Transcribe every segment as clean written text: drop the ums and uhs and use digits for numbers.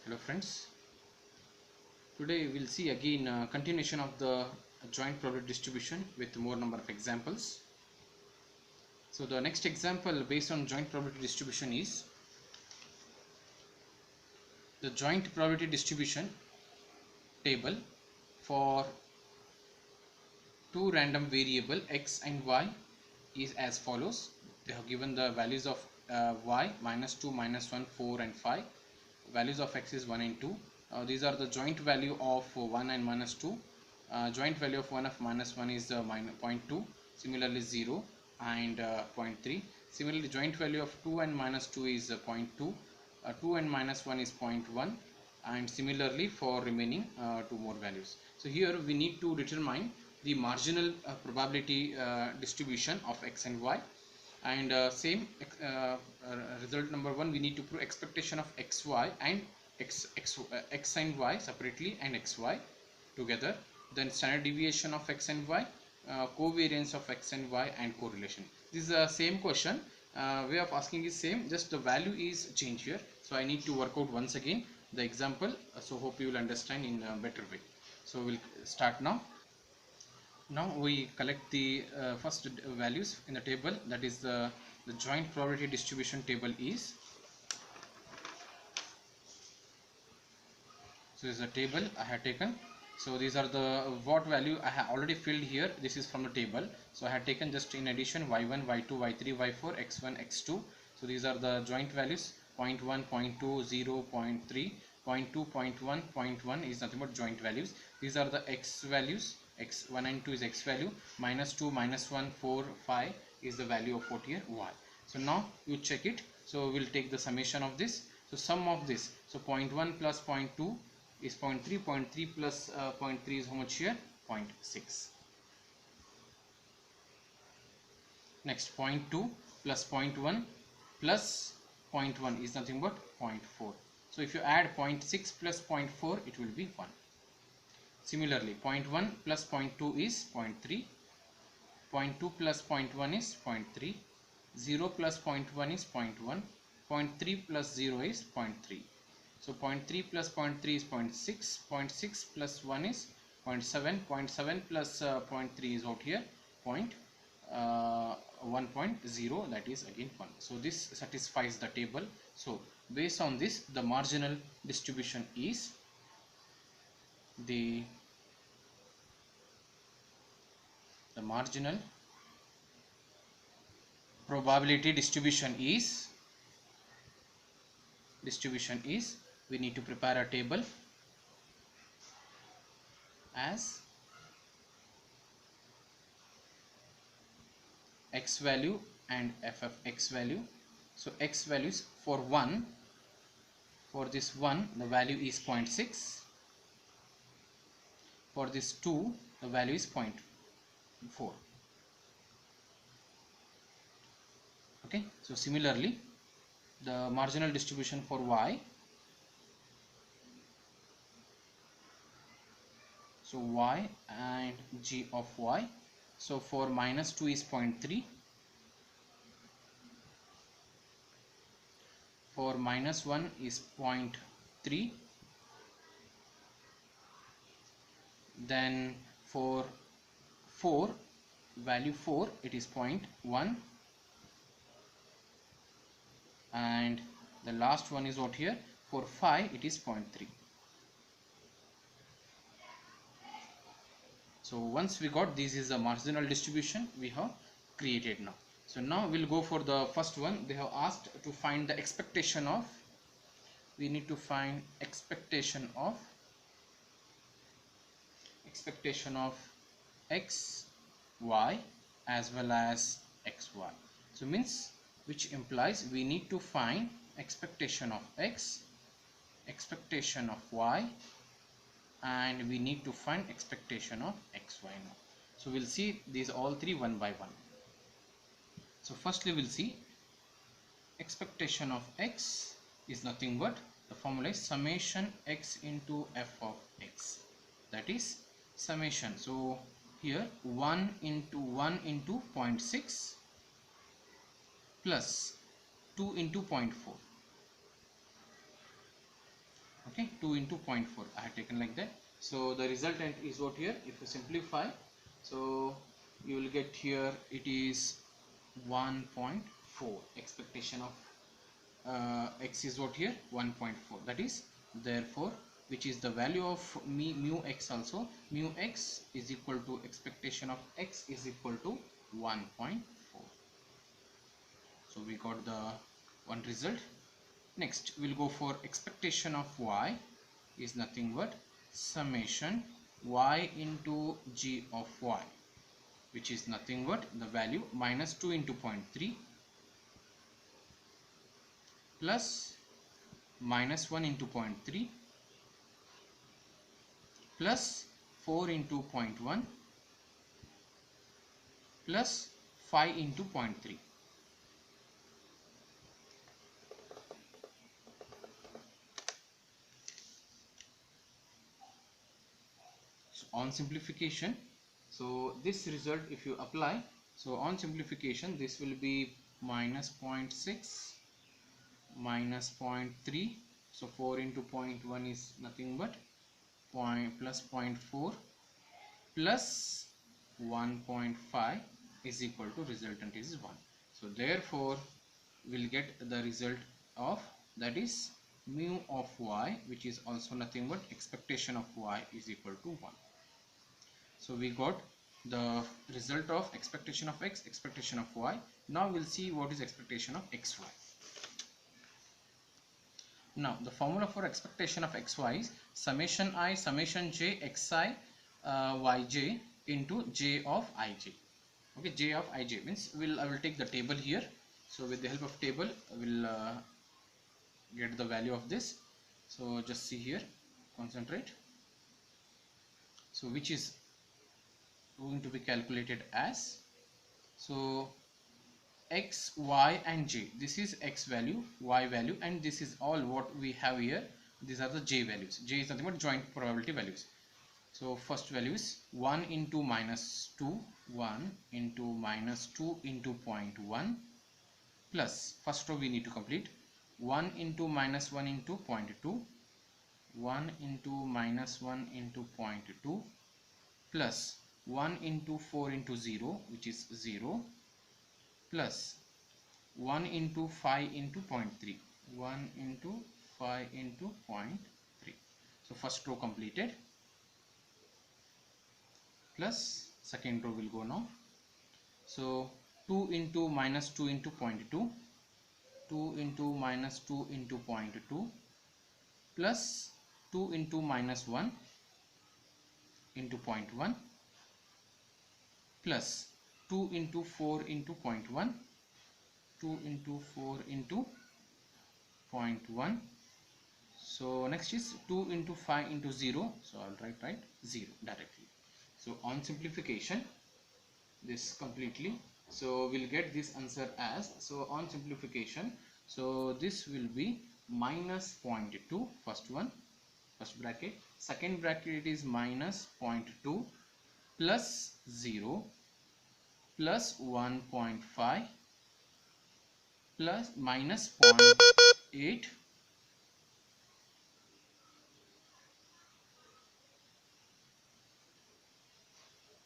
Hello friends, today we'll see again continuation of the joint probability distribution with more number of examples. So the next example based on joint probability distribution is the joint probability distribution table for two random variable x and y is as follows. They have given the values of y -2, -1, 4 and 5. Values of x is 1 and 2. These are the joint value of 1 and -2. Joint value of 1 of -1 is 0.2, similarly 0 and 0.3. Similarly, joint value of 2 and -2 is 0.2, 2 and -1 is 0.1, and similarly for remaining two more values. So here we need to determine the marginal probability distribution of x and y, and same result number 1, we need to prove expectation of xy and x and y separately and xy together, then standard deviation of x and y, covariance of x and y, and correlation. This is the same question, way of asking is same, just the value is changed here. So I need to work out once again the example, so hope you will understand in a better way. So we'll start now. Now we collect the first values in the table, that is the joint probability distribution table is. So this is the table I have taken. So these are the what value I have already filled here. This is from the table. So I have taken just in addition y1, y2, y3, y4, x1, x2. So these are the joint values 0.1, 0.2, 0, 0.3, 0.2, 0.1, 0.1 is nothing but joint values. These are the x values. X1 and 2 is x value, -2, -1, 4, 5 is the value of what here y. So now you check it. So we'll take the summation of this. So sum of this, so 0.1 plus 0.2 is 0.3, 0.3 plus 0.3 is how much here? 0.6. Next 0.2 plus 0.1 plus 0.1 is nothing but 0.4. So if you add 0.6 plus 0.4, it will be 1. Similarly, 0.1 plus 0.2 is 0.3, 0.2 plus 0.1 is 0.3, 0 plus 0.1 is 0.1, 0.3 plus 0 is 0.3. So 0.3 plus 0.3 is 0.6, 0.6 plus 1 is 0.7, 0.7 plus 0.3 is out here 1.0, that is again 1. So this satisfies the table. So based on this, the marginal distribution is the marginal probability distribution is we need to prepare a table as x value and f of x value. So x values for 1, for this 1 the value is 0.6, for this 2 the value is 0.4. Okay, so similarly the marginal distribution for y, so y and g of y, so for -2 is 0.3, for -1 is 0.3, then for 4 value 4 it is 0.1, and the last one is out here for 5 it is 0.3. So once we got this is the marginal distribution we have created now. So now we'll go for the first one. They have asked to find the expectation of, we need to find expectation of x, y as well as xy. So means, which implies we need to find expectation of x, expectation of y, and we need to find expectation of xy now. So we'll see these all three one by one. So firstly we'll see expectation of x is nothing but the formula is summation x into f of x, that is summation. So here 1 into 0.6 plus 2 into 0.4. Okay, 2 into 0.4 I have taken like that. So the resultant is what here, if you simplify, so you will get here it is 1.4. Expectation of x is what here, 1.4. That is, therefore, which is the value of mu x also, mu x is equal to expectation of x is equal to 1.4. So we got the one result. Next we'll go for expectation of y is nothing but summation y into g of y, which is nothing but the value minus 2 into 0.3 plus minus 1 into 0.3 plus 4 into 0.1 plus 5 into 0.3. So on simplification, so this result if you apply, so on simplification this will be minus 0.6 minus 0.3, so 4 into 0.1 is nothing but plus 0.4 plus 1.5 is equal to resultant is 1. So therefore we'll get the result of, that is mu of y, which is also nothing but expectation of y is equal to 1. So we got the result of expectation of x, expectation of y. Now we'll see what is expectation of xy. Now the formula for expectation of xy is summation I summation j xi yj into j of ij. Okay, j of ij means I will take the table here. So with the help of table I will get the value of this. So just see here, concentrate. So which is going to be calculated as, so x, y and j, this is x value, y value, and this is all what we have here. These are the j values. J is nothing but joint probability values. So first value is 1 into minus 2, 1 into minus 2 into 0.1 plus, first row we need to complete, 1 into minus 1 into 0.2, 1 into minus 1 into 0.2 plus 1 into 4 into 0, which is 0, plus 1 into 5 into 0.3, 1 into 5 into 0.3. So first row completed, plus second row will go now. So 2 into minus 2 into 0.2, 2 into minus 2 into 0.2 plus 2 into minus 1 into 0.1 plus 2 into 4 into 0.1, 2 into 4 into 0.1. So next is 2 into 5 into 0, so I'll write 0 directly. So on simplification this completely, so we'll get this answer as, so on simplification, so this will be minus 0.2, first one, first bracket, second bracket it is minus 0.2 plus 0 plus 1.5 plus minus 0.8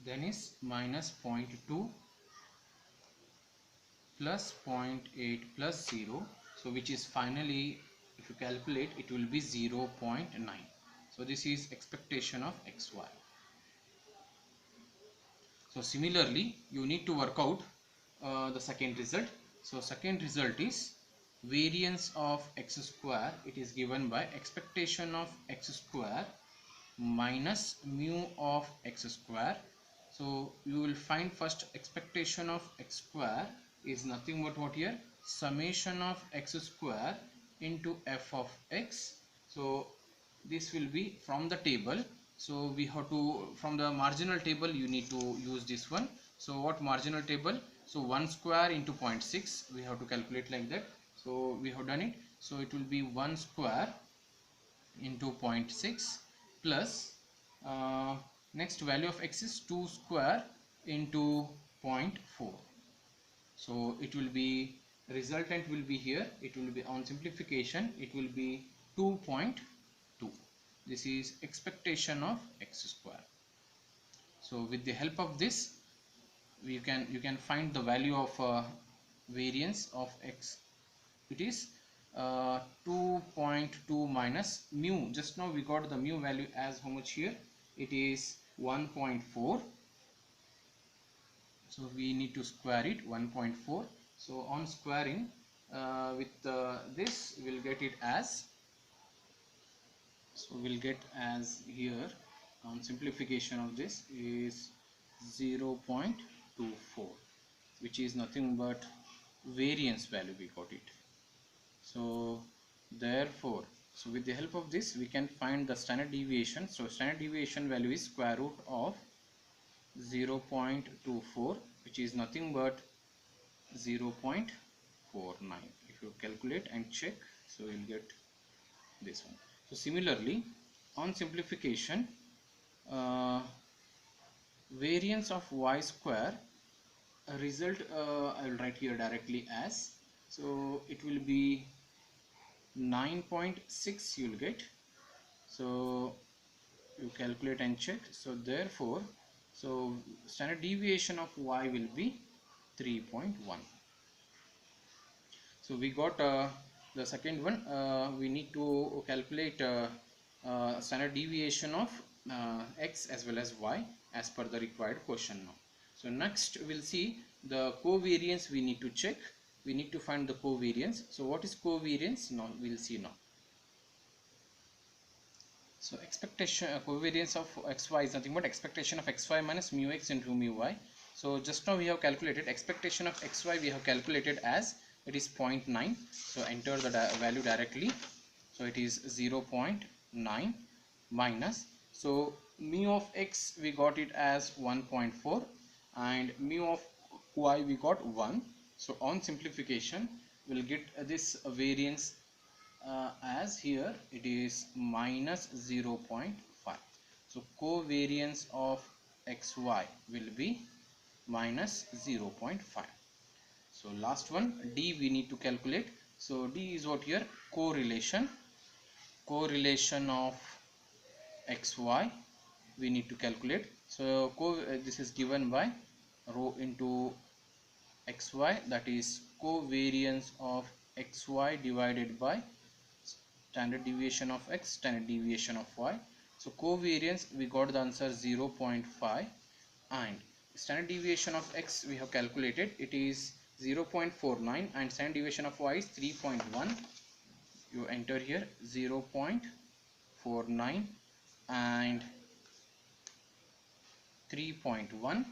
then is minus 0.2 plus 0.8 plus 0, so which is finally, if you calculate, it will be 0.9. So this is expectation of xy. So similarly you need to work out the second result. So second result is variance of x square, it is given by expectation of x square minus mu of x square. So you will find first expectation of x square is nothing but what here, summation of x square into f of x. So this will be from the table, so we have to, from the marginal table you need to use this one. So what marginal table, so 1 square into 0.6 we have to calculate like that. So we have done it, so it will be 1 square into 0.6 plus next value of x is 2 square into 0.4. So it will be, resultant will be here, it will be on simplification, it will be 2.2. This is expectation of x square. So with the help of this, you can find the value of variance of x. It is 2.2 minus mu. Just now we got the mu value as how much here? It is 1.4. So we need to square it, 1.4. So on squaring with this we'll get it as, so we'll get as here on simplification of this is 0.24, which is nothing but variance value we got it. So therefore, so with the help of this we can find the standard deviation. So standard deviation value is square root of 0.24, which is nothing but 0.49. If you calculate and check, so you'll get this one. So similarly, on simplification, variance of y square result I will write here directly as, so it will be 9.6 you will get. So you calculate and check. So therefore, so standard deviation of y will be 3.1. So we got the second one. We need to calculate standard deviation of x as well as y as per the required question now. So next we'll see the covariance we need to check. We need to find the covariance. So what is covariance? Now we'll see now. So expectation covariance of xy is nothing but expectation of xy minus mu x into mu y. So just now we have calculated expectation of xy, we have calculated as it is 0.9. So enter the value directly. So it is 0.9 minus, so mu of x we got it as 1.4 and mu of y we got 1. So on simplification we'll get this variance as here it is minus 0.5. So covariance of xy will be minus 0.5. So last one, d we need to calculate. So d is what here? Correlation of xy we need to calculate. So this is given by rho into xy, that is covariance of xy divided by standard deviation of x, standard deviation of y. So covariance we got the answer 0.5 and standard deviation of x we have calculated, it is 0.49 and standard deviation of y is 3.1. You enter here 0.49 and 3.1.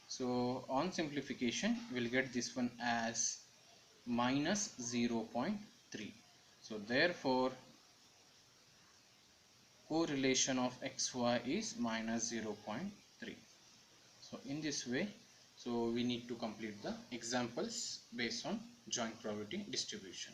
So on simplification we'll get this one as minus 0.3. So therefore correlation of xy is minus 0.3. So in this way, so we need to complete the examples based on joint probability distribution.